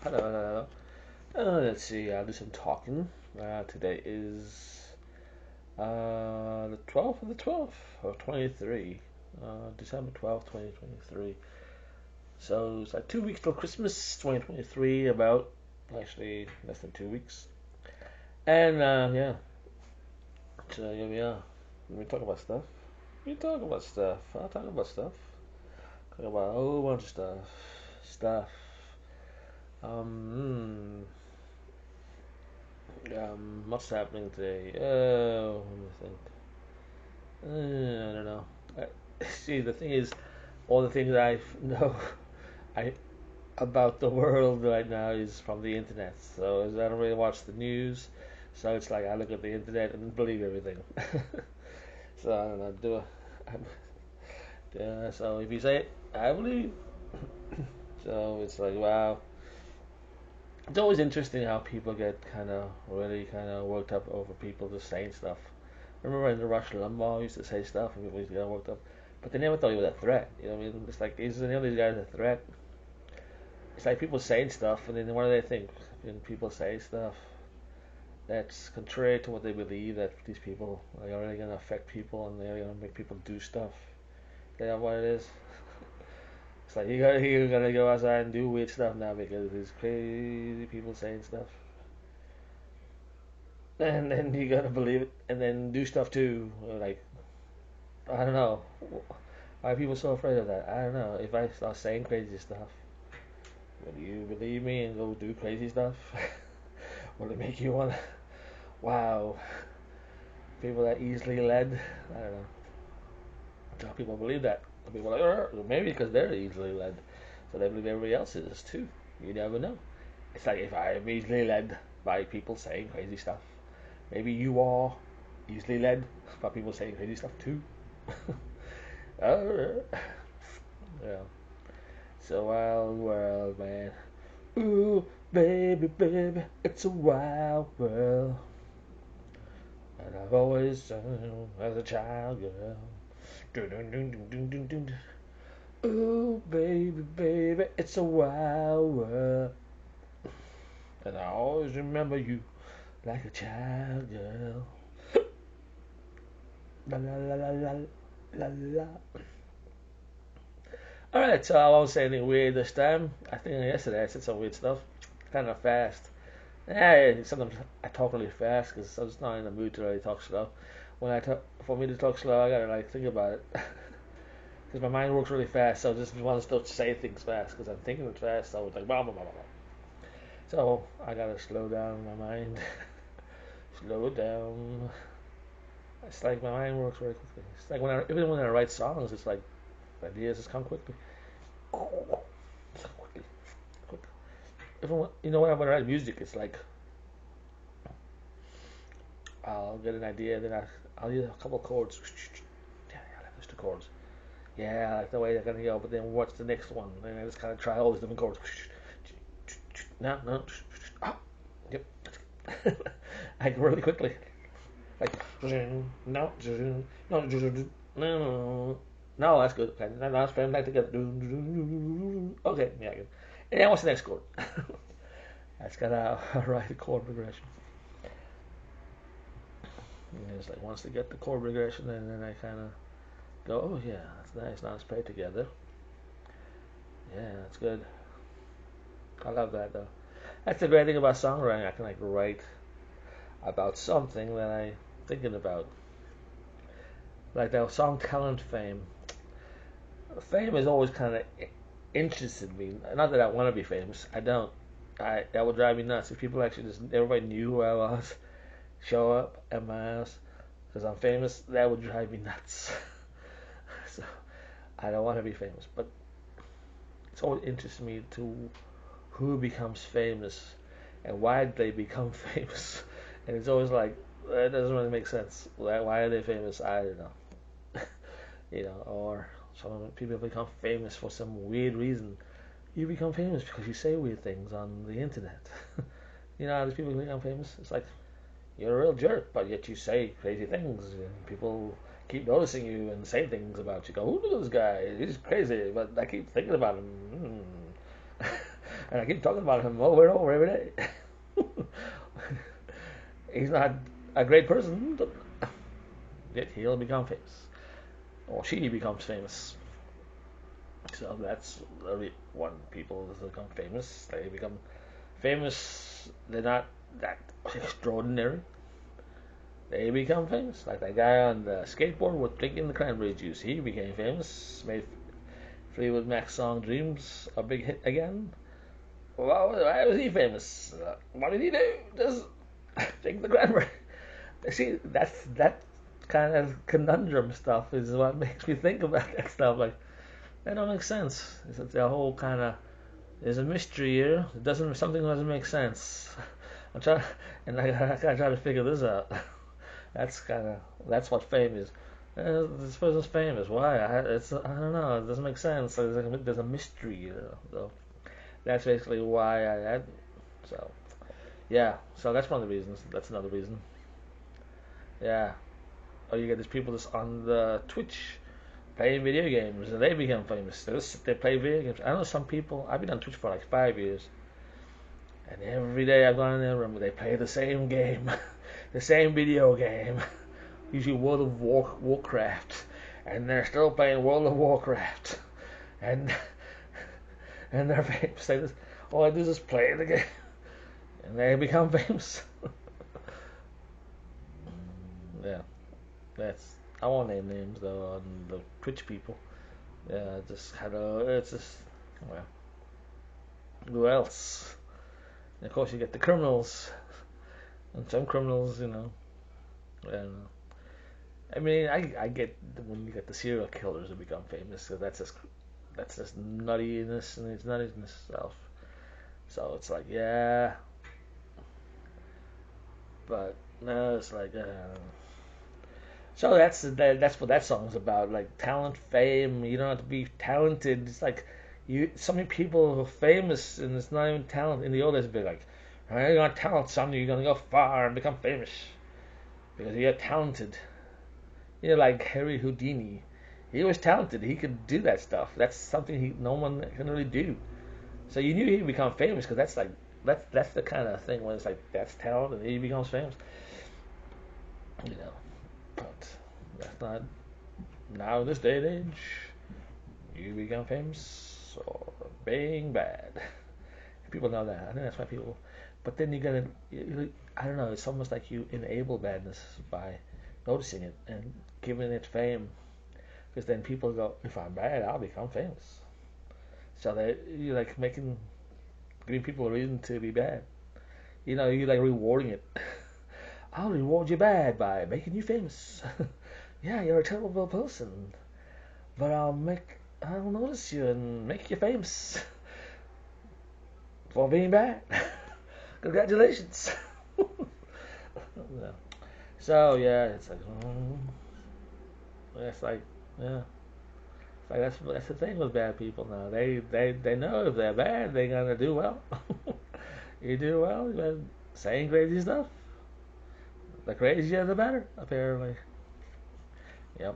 Hello, hello, hello. Let's see, I'll do some talking. Today is the 12th of the 12th of 23. December 12th, 2023. So it's like 2 weeks till Christmas 2023, about actually less than 2 weeks. And yeah, so here we are. We talk about stuff. We talk about stuff. I'll talk about stuff. Talk about a whole bunch of stuff. Stuff. Um, what's happening today? Let me think. I don't know. See, the thing is, all the things I know I about the world right now is from the internet. So I don't really watch the news. So it's like I look at the internet and believe everything. So I don't know. So if you say it, I believe. So it's like wow. It's always interesting how people get really kind of worked up over people just saying stuff. Remember in the Rush Limbaugh used to say stuff and people used to get worked up, but they never thought he was a threat. You know what I mean? It's like is any of these guys a threat? It's like people saying stuff and then what do they think? When people say stuff that's contrary to what they believe that these people are really going to affect people and they're going to make people do stuff. Is that what it is? It's like you gotta go outside and do weird stuff now because there's crazy people saying stuff. And then you gotta believe it and then do stuff too. Like, I don't know. Why are people so afraid of that? I don't know. If I start saying crazy stuff, will you believe me and go do crazy stuff? Will it make you want to? Wow. People that easily led? I don't know. Some people believe that. Some people are like, maybe because they're easily led. So they believe everybody else is too. You never know. It's like if I am easily led by people saying crazy stuff, maybe you are easily led by people saying crazy stuff too. Oh, yeah. So wild world, man. Ooh, baby, baby, it's a wild world. And I've always done as a child, girl. Dun, dun, dun, dun, dun, dun, dun. Ooh, baby, baby, it's a wild world. And I always remember you like a child, girl. La la la la la la la. Alright, so I won't say anything weird this time. I think yesterday I said some weird stuff. Kind of fast. Yeah, sometimes I talk really fast because I'm just not in the mood to really talk slow. For me to talk slow, I gotta like think about it because my mind works really fast. So I just want to still say things fast because I'm thinking it fast. So it's like blah blah blah blah. So I gotta slow down my mind, slow it down. It's like my mind works very quickly. It's like even when I write songs, it's like ideas just come quickly, quickly, quickly. Even when I write music, it's like I'll get an idea, then I'll use a couple of chords. Yeah, I like those two chords. Yeah, I like the way they're gonna go. But then what's the next one? And I just kind of try all these different chords. No, no. Oh, yep. Like really quickly. Like no, no, no. No, that's good. Okay, now let's play them back together. Okay, yeah, good. And then what's the next chord? That's got a right chord progression. And it's like once they get the chord progression, and then I kind of go, oh yeah, that's nice. Now let's play it together. Yeah, that's good. I love that though. That's the great thing about songwriting. I can like write about something that I'm thinking about. Like that song "Talent Fame." Fame is always kind of interested me. Not that I want to be famous. I don't. That would drive me nuts if people actually just everybody knew who I was, show up at my house because I'm famous. That would drive me nuts. So I don't want to be famous, but it's always interested me to who becomes famous and why did they become famous. And it's always like that doesn't really make sense. Why are they famous? I don't know. Or some people become famous for some weird reason. You become famous because you say weird things on the internet. You know how these people become famous? It's like you're a real jerk, but yet you say crazy things, and people keep noticing you and say things about you. Go, look at this guy, he's crazy, but I keep thinking about him. And I keep talking about him over and over every day. He's not a great person, but yet he'll become famous, or she becomes famous. So that's when people become famous. They become famous. They're not that extraordinary. They become famous. Like that guy on the skateboard with drinking the cranberry juice. He became famous. Made Fleetwood Mac's song "Dreams" a big hit again. Well, why was he famous? What did he do? Just drink the cranberry. See, that kind of conundrum stuff is what makes me think about that stuff. Like, that don't make sense. It's a whole kind of, there's a mystery here. Something doesn't make sense. I'm trying, and I gotta try to figure this out. That's what fame is. This person's famous. Why? I don't know. It doesn't make sense. There's a mystery here. So that's basically why I had. So yeah. So that's one of the reasons. That's another reason. Yeah. Oh, you get these people just on the Twitch playing video games, and they become famous. They play video games. I know some people. I've been on Twitch for like 5 years, and every day I go in their room, they play the same game, the same video game, usually World of Warcraft, and they're still playing World of Warcraft, and and they're famous. They just, all I do is just play the game, and they become famous. Yeah, that's. I won't name names though on the Twitch people. Yeah, just kind of. It's just. Well, who else? And of course, you get the criminals, and some criminals, and I mean, I get when you get the serial killers who become famous because that's just nuttiness and it's nuttiness itself. So it's like, yeah, but no, it's like, so that's what that song's about. Like talent, fame. You don't have to be talented. It's like so many people who are famous, and it's not even talent. In the old days, it'd be like, you're gonna talent, son. You're gonna go far and become famous because you're talented. Like Harry Houdini. He was talented. He could do that stuff. That's something no one can really do. So you knew he'd become famous because that's the kind of thing when it's like that's talent and he becomes famous. You know, but that's not now in this day and age. You become famous or being bad. People know that. I think that's why people. But then you gotta. I don't know. It's almost like you enable badness by noticing it and giving it fame. Because then people go, if I'm bad, I'll become famous. So that you're like giving people a reason to be bad. You're like rewarding it. I'll reward you bad by making you famous. Yeah, you're a terrible person, but I'll notice you and make you famous for being bad. Congratulations. Yeah. So yeah, it's like, it's like, yeah. Like that's the thing with bad people now. They know if they're bad, they're gonna do well. You do well, you're saying crazy stuff. The crazier, the better, apparently. Yep.